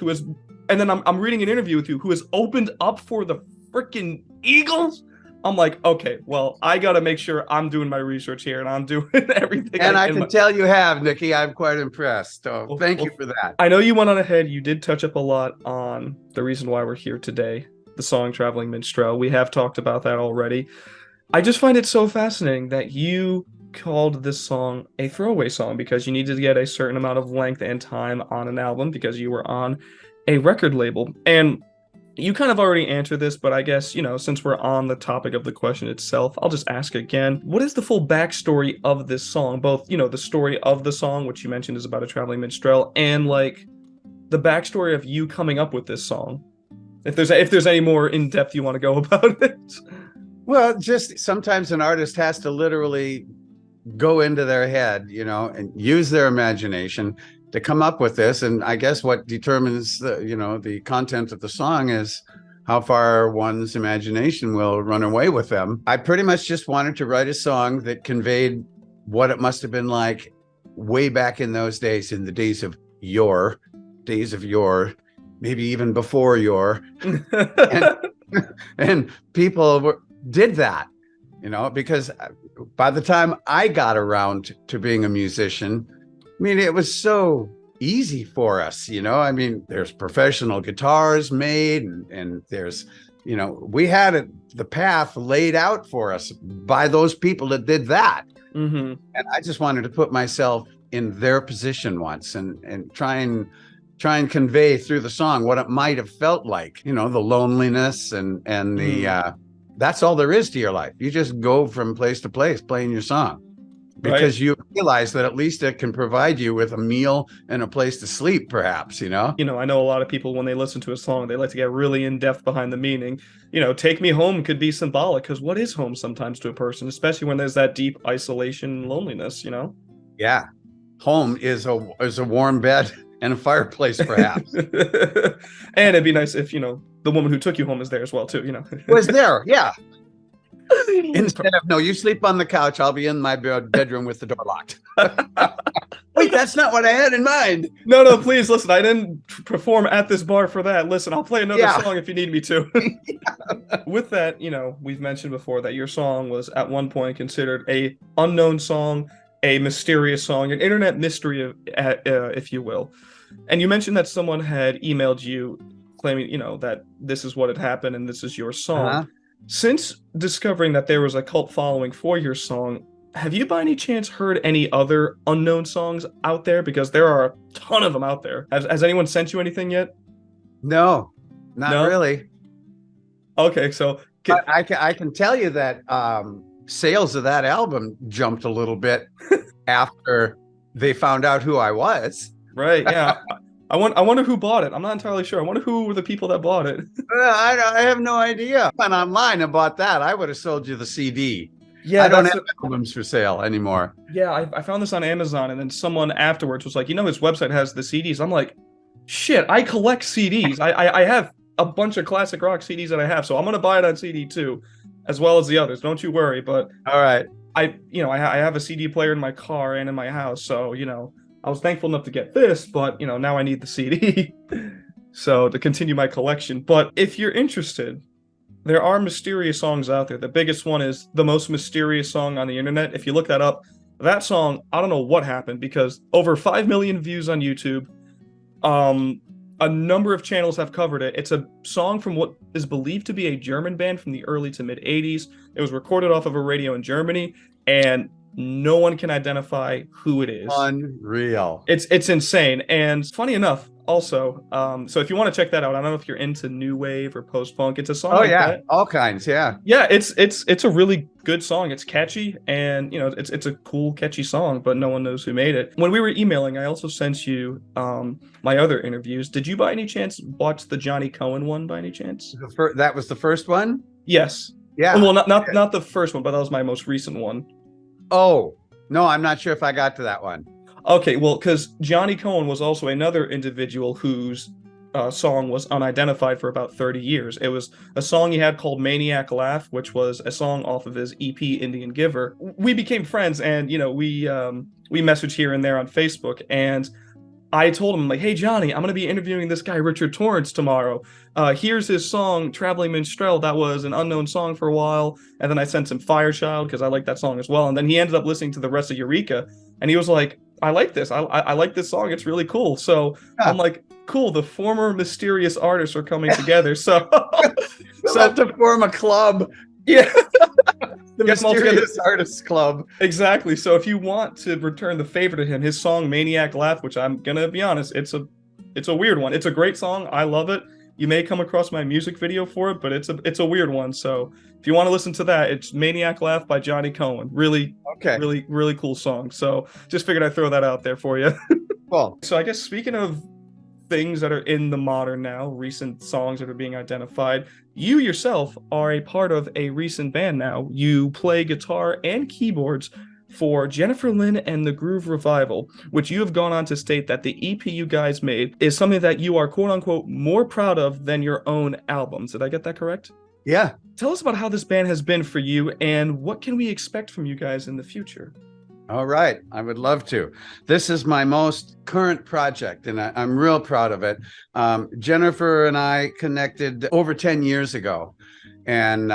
and then I'm reading an interview with you, who has opened up for the freaking Eagles. I'm like, okay, well, I got to make sure I'm doing my research here and I'm doing everything. And I can tell you have, Nikki. I'm quite impressed. So thank you for that. I know you went on ahead. You did touch up a lot on the reason why we're here today, the song Traveling Minstrel. We have talked about that already. I just find it so fascinating that you called this song a throwaway song because you needed to get a certain amount of length and time on an album because you were on a record label. And you kind of already answered this, but I guess, since we're on the topic of the question itself, I'll just ask again. What is the full backstory of this song? Both, the story of the song, which you mentioned is about a traveling minstrel, and like the backstory of you coming up with this song. If there's any more in depth you want to go about it. Well, just sometimes an artist has to literally go into their head, and use their imagination to come up with this. And I guess what determines the content of the song is how far one's imagination will run away with them. I pretty much just wanted to write a song that conveyed what it must have been like way back in those days, in the days of yore, maybe even before yore. and people did that, because by the time I got around to being a musician, it was so easy for us, there's professional guitars made and there's we had the path laid out for us by those people that did that. Mm-hmm. And I just wanted to put myself in their position once and try and convey through the song what it might have felt like, the loneliness and the that's all there is to your life. You just go from place to place playing your song because you realize that at least it can provide you with a meal and a place to sleep, perhaps, I know a lot of people, when they listen to a song, they like to get really in depth behind the meaning. Take Me Home could be symbolic, because what is home sometimes to a person, especially when there's that deep isolation and loneliness, Yeah. Home is a warm bed and a fireplace, perhaps. And it'd be nice if, the woman who took you home is there as well, too, Was there, yeah. Instead of, no, you sleep on the couch, I'll be in my bedroom with the door locked. Wait, that's not what I had in mind. No, please, listen, I didn't perform at this bar for that. Listen, I'll play another song if you need me to. With that, we've mentioned before that your song was at one point considered a unknown song, a mysterious song, an internet mystery, if you will. And you mentioned that someone had emailed you claiming, that this is what had happened and this is your song. Since discovering that there was a cult following for your song, have you by any chance heard any other unknown songs out there? Because there are a ton of them out there. Has anyone sent you anything yet? No, not really. Okay, so I can tell you that sales of that album jumped a little bit after they found out who I was. Right, yeah. I wonder who bought it. I'm not entirely sure. I wonder who were the people that bought it. I have no idea. Went online and bought that. I would have sold you the CD. Yeah, I don't have albums for sale anymore. Yeah, I found this on Amazon, and then someone afterwards was like, his website has the CDs. I'm like, shit, I collect CDs. I have a bunch of classic rock CDs that I have, so I'm gonna buy it on CD too, as well as the others. Don't you worry. But all right, I have a CD player in my car and in my house, so I was thankful enough to get this, but now I need the CD. So to continue my collection. But if you're interested, there are mysterious songs out there. The biggest one is the most mysterious song on the internet. If you look that up, that song, I don't know what happened, because over 5 million views on YouTube. A number of channels have covered it. It's a song from what is believed to be a German band from the early to mid 80s. It was recorded off of a radio in Germany, and no one can identify who it is. Unreal. It's insane. And funny enough, also, so if you want to check that out, I don't know if you're into new wave or post-punk. It's a song that. All kinds, yeah. Yeah, it's a really good song. It's catchy, and it's a cool, catchy song, but no one knows who made it. When we were emailing, I also sent you my other interviews. Did you by any chance watch the Johnny Cohen one by any chance? That was the first one? Yes. Yeah. Well, not the first one, but that was my most recent one. Oh, no, I'm not sure if I got to that one. Okay, well, because Johnny Cohen was also another individual whose song was unidentified for about 30 years. It was a song he had called Maniac Laugh, which was a song off of his EP Indian Giver. We became friends, and we messaged here and there on Facebook, and I told him, like, hey, Johnny, I'm going to be interviewing this guy, Richard Torrance, tomorrow. Here's his song, Traveling Minstrel. That was an unknown song for a while. And then I sent him Firechild, because I like that song as well. And then he ended up listening to the rest of Eureka, and he was like, I like this. I like this song. It's really cool. So I'm like, cool, the former mysterious artists are coming together. So have to form a club. Yeah. The Mysterious Artists Club. Exactly. So if you want to return the favor to him, his song Maniac Laugh, which I'm gonna be honest, it's a weird one. It's a great song. I love it. You may come across my music video for it, but it's a weird one. So if you want to listen to that, it's Maniac Laugh by Johnny Cohen. Really cool song. So just figured I'd throw that out there for you. Cool. So I guess speaking of things that are in the modern now, recent songs that are being identified, you yourself are a part of a recent band now. You play guitar and keyboards for Jennifer Lynn and the Groove Revival, which you have gone on to state that the EP you guys made is something that you are quote-unquote more proud of than your own albums. Did I get that correct? Yeah. Tell us about how this band has been for you, and what can we expect from you guys in the future? All right. I would love to. This is my most current project, and I'm real proud of it. Jennifer and I connected over 10 years ago, and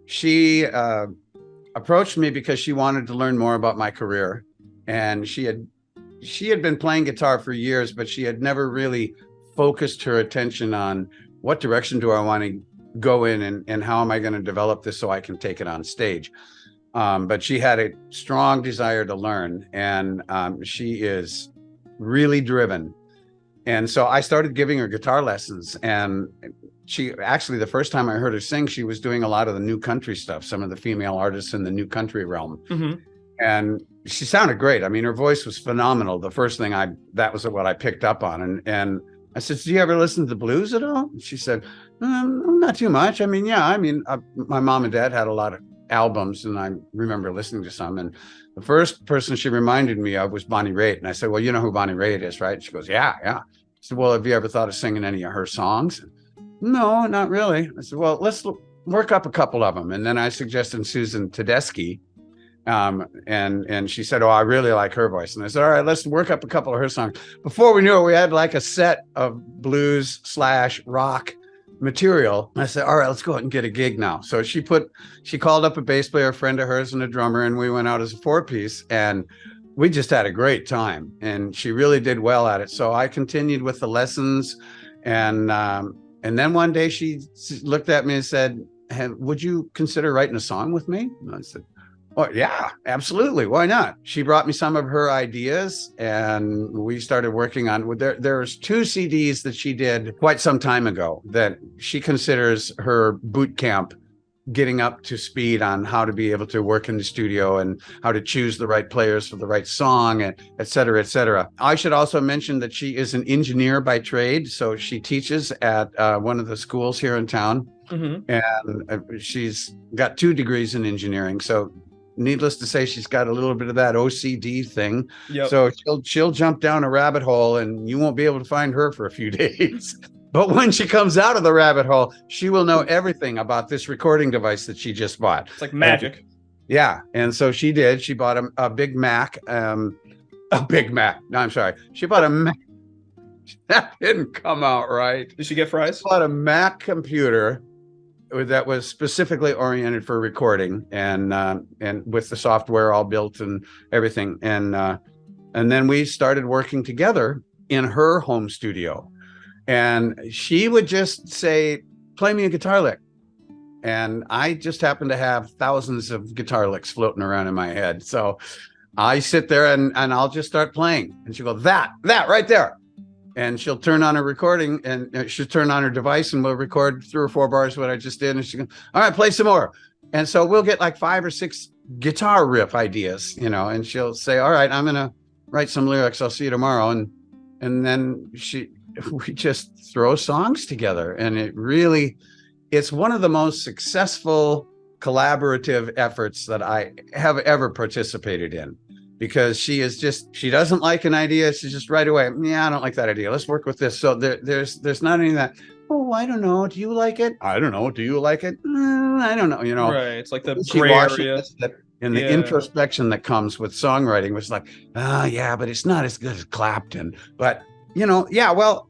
she approached me because she wanted to learn more about my career. And she had been playing guitar for years, but she had never really focused her attention on what direction do I want to go in, and how am I going to develop this so I can take it on stage? But she had a strong desire to learn, and she is really driven. And so I started giving her guitar lessons, and she actually, the first time I heard her sing, she was doing a lot of the new country stuff, some of the female artists in the new country realm. And she sounded great. I mean, her voice was phenomenal. The first thing that was what I picked up on. And I said, do you ever listen to the blues at all? And she said, not too much. I mean, yeah, my mom and dad had a lot of albums, and I remember listening to some. And the first person she reminded me of was Bonnie Raitt. And I said, well, you know who Bonnie Raitt is, right? She goes, yeah. I said, well, have you ever thought of singing any of her songs? No, not really. I said, well, let's work up a couple of them. And then I suggested Susan Tedeschi. And she said, oh, I really like her voice. And I said, all right, let's work up a couple of her songs. Before we knew it, we had like a set of blues/rock material. I said, all right, let's go out and get a gig now. So she called up a bass player, a friend of hers, and a drummer, and we went out as a 4-piece, and we just had a great time. And she really did well at it. So I continued with the lessons, and then one day she looked at me and said, hey, would you consider writing a song with me? And I said, oh, yeah, absolutely. Why not? She brought me some of her ideas, and we started working on. There's 2 CDs that she did quite some time ago that she considers her boot camp, getting up to speed on how to be able to work in the studio and how to choose the right players for the right song, and et cetera, et cetera. I should also mention that she is an engineer by trade. So she teaches at one of the schools here in town, and she's got 2 degrees in engineering. So needless to say, she's got a little bit of that OCD thing. So she'll jump down a rabbit hole, and you won't be able to find her for a few days. But when she comes out of the rabbit hole, she will know everything about this recording device that she just bought. It's like magic. And so she did. She bought a Big Mac. No, I'm sorry. She bought a Mac. That didn't come out right. Did she get fries? She bought a Mac computer that was specifically oriented for recording, and with the software all built and everything. And then we started working together in her home studio. And she would just say, play me a guitar lick. And I just happen to have thousands of guitar licks floating around in my head. So I sit there and I'll just start playing. And she'll go, that right there. And she'll turn on her recording, and she'll turn on her device, and we'll record 3 or 4 bars what I just did. And she goes, all right, play some more. And so we'll get like 5 or 6 guitar riff ideas, and she'll say, all right, I'm going to write some lyrics. I'll see you tomorrow. And then we just throw songs together, and it's one of the most successful collaborative efforts that I have ever participated in, because she doesn't like an idea. She's just right away, yeah, I don't like that idea. Let's work with this. So there's not any of that, oh, I don't know, do you like it? I don't know, do you like it? I don't know, Right, it's like the gray area. And the introspection that comes with songwriting was like, yeah, but it's not as good as Clapton. But well,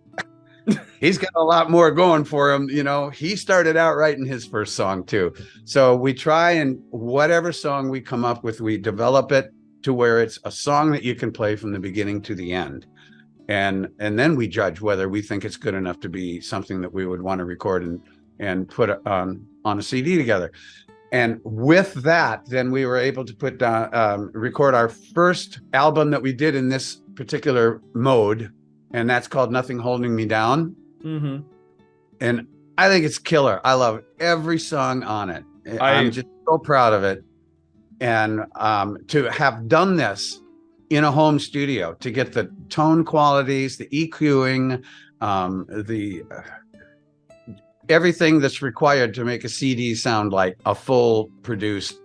he's got a lot more going for him. He started out writing his first song too. So we try, and whatever song we come up with, we develop it to where it's a song that you can play from the beginning to the end. And then we judge whether we think it's good enough to be something that we would want to record and put on a CD together. And with that, then we were able to record our first album that we did in this particular mode. And that's called Nothing Holding Me Down. And I think it's killer. I love every song on it. I'm just so proud of it. And to have done this in a home studio, to get the tone qualities, the EQing, everything that's required to make a CD sound like a full produced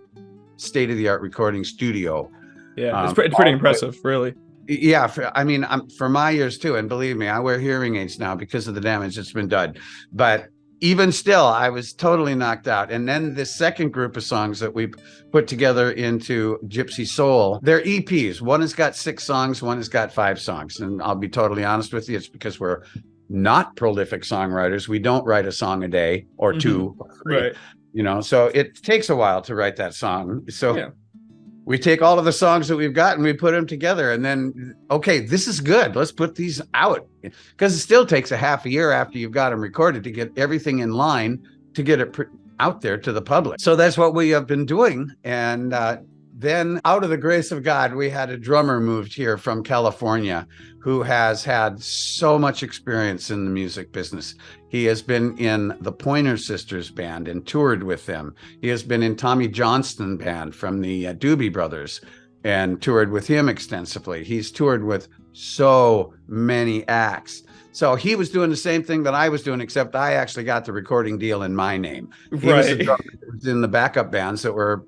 state-of-the-art recording studio. Yeah, it's pretty impressive, really. Yeah, for my ears too, and believe me, I wear hearing aids now because of the damage that's been done. But even still, I was totally knocked out. And then the second group of songs that we put together into Gypsy Soul, they're EPs. One has got 6 songs, one has got 5 songs. And I'll be totally honest with you, it's because we're not prolific songwriters. We don't write a song a day or 2 or 3. Right. So it takes a while to write that song. So. Yeah. we take all of the songs that we've got and we put them together, and then, okay, this is good. Let's put these out, because it still takes a half a year after you've got them recorded to get everything in line to get it out there to the public. So that's what we have been doing. And then out of the grace of God, we had a drummer moved here from California who has had so much experience in the music business. He has been in the Pointer Sisters band and toured with them. He has been in Tommy Johnston band from the Doobie Brothers and toured with him extensively. He's toured with so many acts. So he was doing the same thing that I was doing, except I actually got the recording deal in my name. He was the drummer that was in the backup bands that were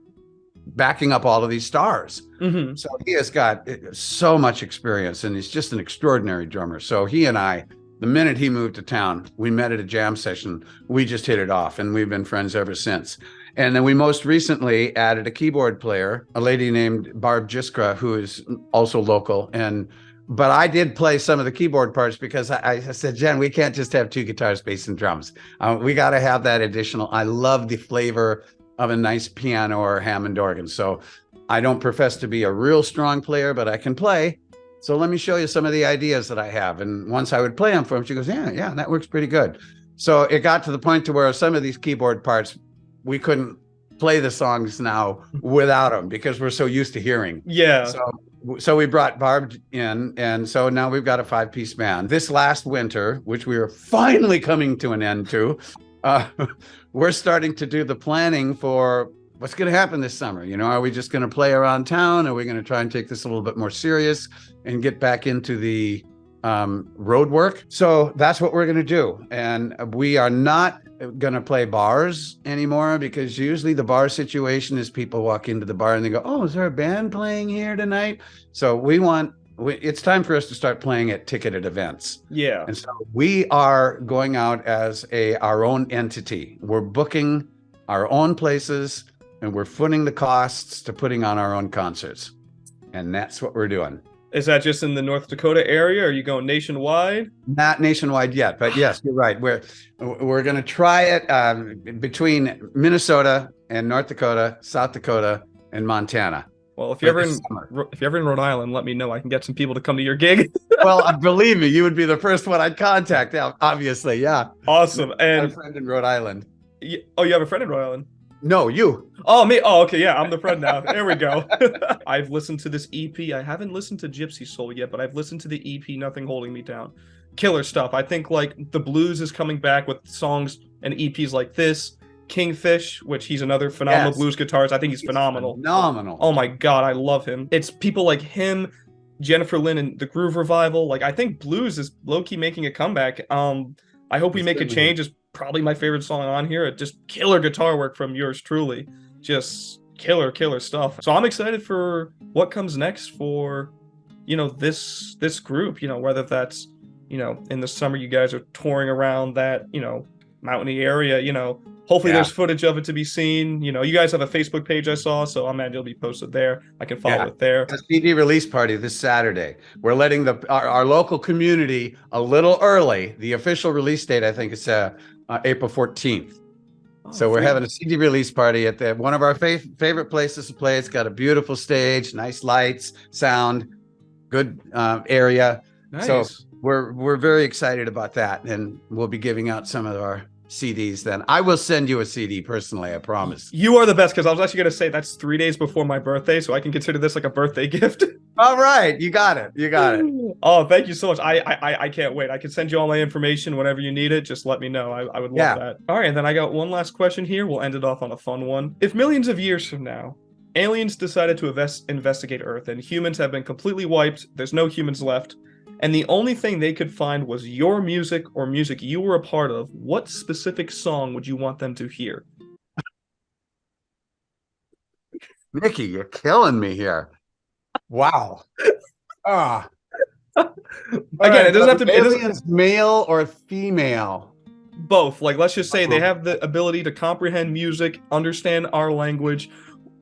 backing up all of these stars. Mm-hmm. So he has got so much experience, and he's just an extraordinary drummer. So he and I, the minute he moved to town, we met at a jam session. We just hit it off, and we've been friends ever since. And then we most recently added a keyboard player, a lady named Barb Jiskra, who is also local. But I did play some of the keyboard parts because I said, Jen, we can't just have two guitars, bass, and drums. We got to have that additional. I love the flavor of a nice piano or Hammond organ. So I don't profess to be a real strong player, but I can play. So let me show you some of the ideas that I have. And once I would play them for him, she goes, yeah, that works pretty good. So it got to the point to where some of these keyboard parts, we couldn't play the songs now without them because we're so used to hearing. Yeah. So we brought Barb in, and so now we've got a 5-piece band. This last winter, which we are finally coming to an end to, we're starting to do the planning for what's going to happen this summer. Are we just going to play around town? Are we going to try and take this a little bit more serious and get back into the road work? So that's what we're going to do. And we are not going to play bars anymore, because usually the bar situation is people walk into the bar and they go, oh, is there a band playing here tonight? So it's time for us to start playing at ticketed events. Yeah. And so we are going out as our own entity. We're booking our own places, and we're footing the costs to putting on our own concerts. And that's what we're doing. Is that just in the North Dakota area? Or are you going nationwide? Not nationwide yet, but yes, you're right. We're going to try it between Minnesota and North Dakota, South Dakota, and Montana. Well, if you're ever in Rhode Island, let me know. I can get some people to come to your gig. Well, believe me, you would be the first one I'd contact. Obviously, yeah. Awesome. And a friend in Rhode Island. Oh, you have a friend in Rhode Island? No, you. Oh, me. Oh, okay. Yeah, I'm the friend now. There we go. I've listened to this EP. I haven't listened to Gypsy Soul yet, but I've listened to the EP, Nothing Holding Me Down. Killer stuff. I think like the blues is coming back with songs and EPs like this. Kingfish, which he's another phenomenal blues guitarist. I think he's phenomenal. Phenomenal. Oh my God, I love him. It's people like him, Jennifer Lynn, and the Groove Revival. Like, I think blues is low-key making a comeback. I hope we make a change. Is probably my favorite song on here. It just killer guitar work from yours truly. Just killer stuff. So I'm excited for what comes next for, this group, whether that's, in the summer you guys are touring around that, mountainy area, hopefully there's footage of it to be seen. You guys have a Facebook page I saw, so I imagine it'll be posted there. I can follow it there. A CD release party this Saturday. We're letting our local community a little early. The official release date, I think, is April 14th. So we're having a CD release party at one of our favorite places to play. It's got a beautiful stage, nice lights, sound, good area. Nice. So we're very excited about that, and we'll be giving out some of our CDs then. I will send you a CD personally, I promise. You are the best, because I was actually going to say that's 3 days before my birthday, so I can consider this like a birthday gift. All right, you got it. Oh, thank you so much. I can't wait. I can send you all my information whenever you need it. Just let me know. I would love that. All right, and then I got one last question here. We'll end it off on a fun one. If millions of years from now, aliens decided to investigate Earth and humans have been completely wiped, there's no humans left, and the only thing they could find was your music or music you were a part of, what specific song would you want them to hear? Mickey, you're killing me here. Wow. Again, it doesn't have to be aliens, male or female. Both. Like, let's just say they have the ability to comprehend music, understand our language.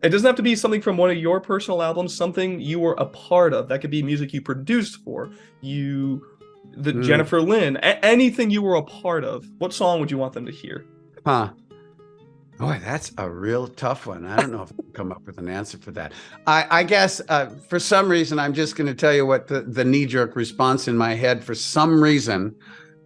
It doesn't have to be something from one of your personal albums, something you were a part of. That could be music you produced for Jennifer Lynn, anything you were a part of. What song would you want them to hear? Boy, that's a real tough one. I don't know if I can come up with an answer for that. I guess for some reason, I'm just going to tell you what the knee-jerk response in my head for some reason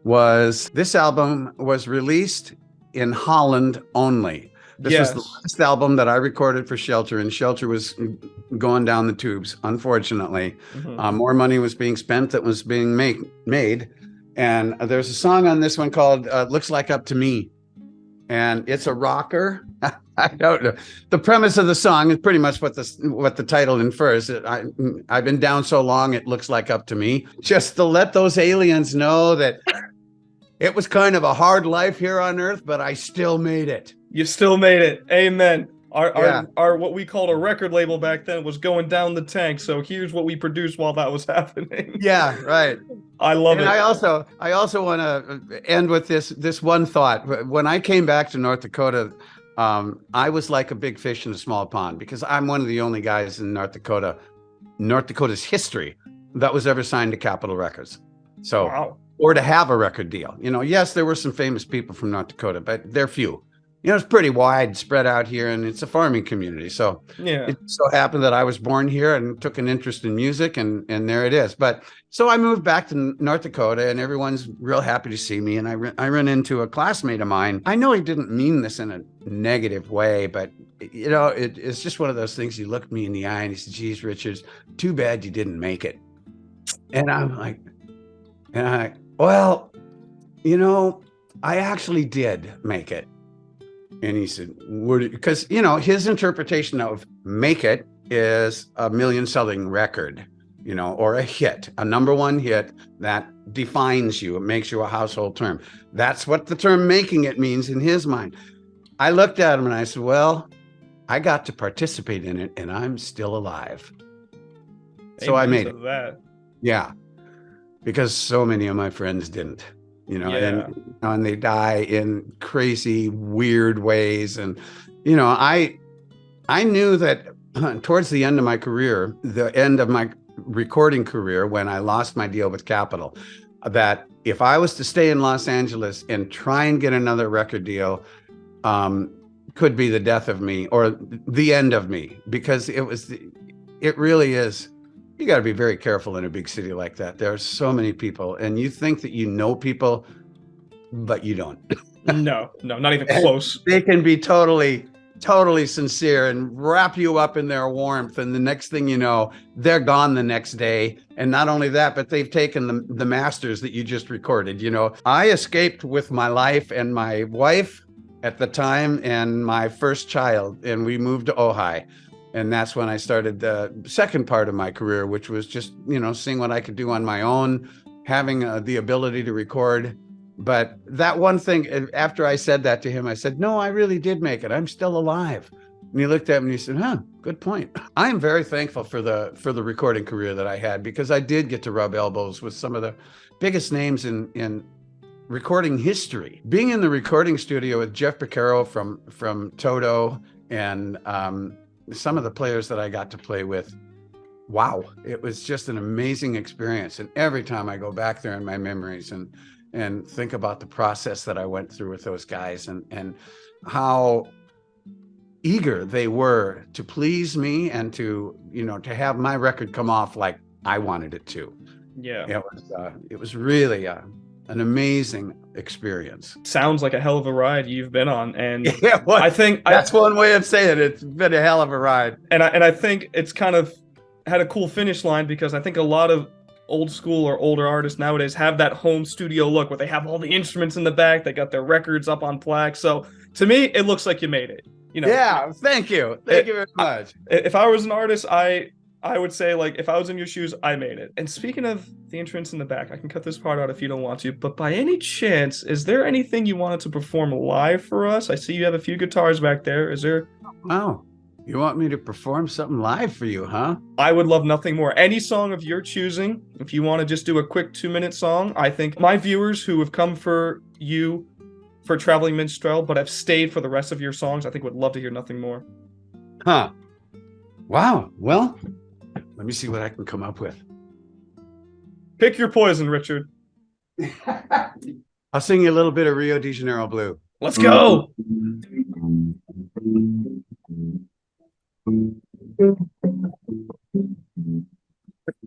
was. This album was released in Holland only. This was the Yes. last album that I recorded for Shelter, and Shelter was going down the tubes, unfortunately. Hmm. More money was being spent that was being made. And there's a song on this one called Looks Like Up to Me. And it's a rocker. I don't know. The premise of the song is pretty much what the title infers. I've been down so long, it looks like up to me. Just to let those aliens know that it was kind of a hard life here on Earth, but I still made it. You still made it. Amen. Our, Yeah. our what we called a record label back then was going down the tank. So here's what we produced while that was happening. Yeah, right. I love And it. I also want to end with this one thought. When I came back to North Dakota, I was like a big fish in a small pond because I'm one of the only guys in North Dakota's history that was ever signed to Capitol Records. So, Wow. or to have a record deal. Yes, there were some famous people from North Dakota, but they're few. It's pretty wide spread out here, and it's a farming community. So Yeah. it so happened that I was born here and took an interest in music, and there it is. But so I moved back to North Dakota, and everyone's real happy to see me. And I ran into a classmate of mine. I know he didn't mean this in a negative way, but it's just one of those things. He looked me in the eye and he said, "Geez, Richards, too bad you didn't make it." And I'm like, well, I actually did make it. And he said, because, his interpretation of make it is a million selling record, or a hit, a number one hit that defines you. It makes you a household term. That's what the term making it means in his mind. I looked at him and I said, well, I got to participate in it and I'm still alive. So I made it. That. Yeah. Because so many of my friends didn't. Yeah. And they die in crazy, weird ways. And, I knew that towards the end of my career, the end of my recording career, when I lost my deal with Capitol, that if I was to stay in Los Angeles and try and get another record deal, could be the death of me or the end of me, because it really is. You got to be very careful in a big city like that. There are so many people, and you think that you know people, but you don't. No, not even close. They can be totally sincere and wrap you up in their warmth. And the next thing you know, they're gone the next day. And not only that, but they've taken the masters that you just recorded. I escaped with my life and my wife at the time and my first child, and we moved to Ojai. And that's when I started the second part of my career, which was just, seeing what I could do on my own, having the ability to record. But that one thing, after I said that to him, I said, no, I really did make it. I'm still alive. And he looked at me and he said, good point. I am very thankful for the recording career that I had, because I did get to rub elbows with some of the biggest names in recording history. Being in the recording studio with Jeff Beccaro from Toto and some of the players that I got to play with, wow, it was just an amazing experience. And every time I go back there in my memories and think about the process that I went through with those guys and how eager they were to please me and to have my record come off like I wanted it to. Yeah. It was really an amazing experience. Sounds like a hell of a ride you've been on, and yeah, well, I think that's one way of saying it. It's been a hell of a ride. And I think it's kind of had a cool finish line, because I think a lot of old school or older artists nowadays have that home studio look where they have all the instruments in the back, they got their records up on plaques. So to me, it looks like you made it. Yeah, thank you very much. If I was an artist, I would say, like, if I was in your shoes, I made it. And speaking of the instruments in the back, I can cut this part out if you don't want to, but by any chance, is there anything you wanted to perform live for us? I see you have a few guitars back there. Is there? Wow. You want me to perform something live for you, huh? I would love nothing more. Any song of your choosing. If you want to just do a quick 2-minute song, I think my viewers who have come for you for Traveling Minstrel, but have stayed for the rest of your songs, I think would love to hear nothing more. Huh. Wow. Well, let me see what I can come up with. Pick your poison, Richard. I'll sing you a little bit of Rio de Janeiro Blue. Let's go.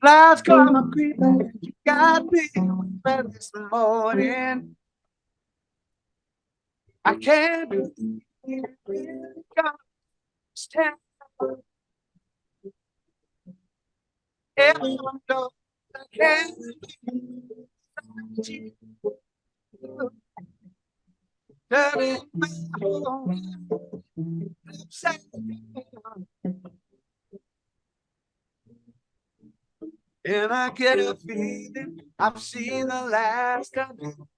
Life's gonna creeping. You got me weeping this morning. I can't believe it really got this time. Everyone knows I can't believe you. Turning my whole life upside down. And I get a feeling I've seen the last of you.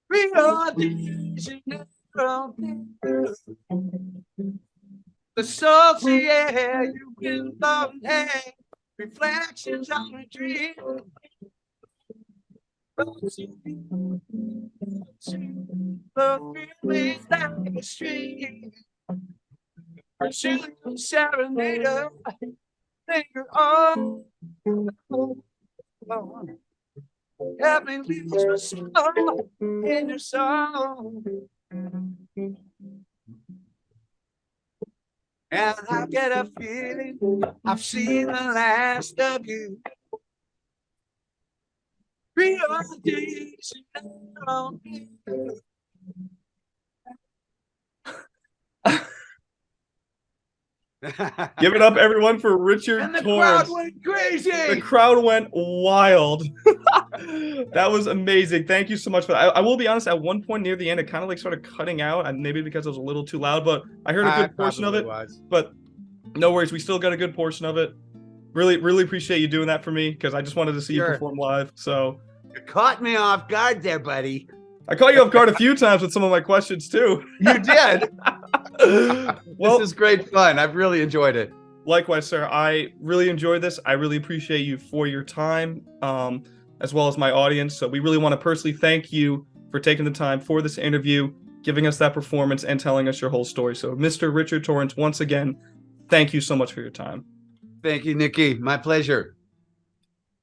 Real days you never been. The salty air you will not hang. Reflections on a dream. The feelings like a stream. Pursuing the serenader. Finger on. Help me lose my soul in your song. And I get a feeling I've seen the last of you. Real days you Give it up, everyone, for Richard And the Torrance. crowd went crazy. The crowd went wild. That was amazing. Thank you so much for that. I will be honest, at one point near the end, it kind of like started cutting out, and maybe because it was a little too loud, but I heard a good portion of it. But no worries, we still got a good portion of it. Really appreciate you doing that for me, because I just wanted to see you perform live. So you caught me off guard there, buddy. I caught you off guard a few times with some of my questions too. You did. Well, this is great fun. I've really enjoyed it. Likewise, sir. I really enjoyed this. I really appreciate you for your time, as well as my audience. So we really want to personally thank you for taking the time for this interview, giving us that performance, and telling us your whole story. So Mr. Richard Torrance, once again, thank you so much for your time. Thank you, Nikki. My pleasure.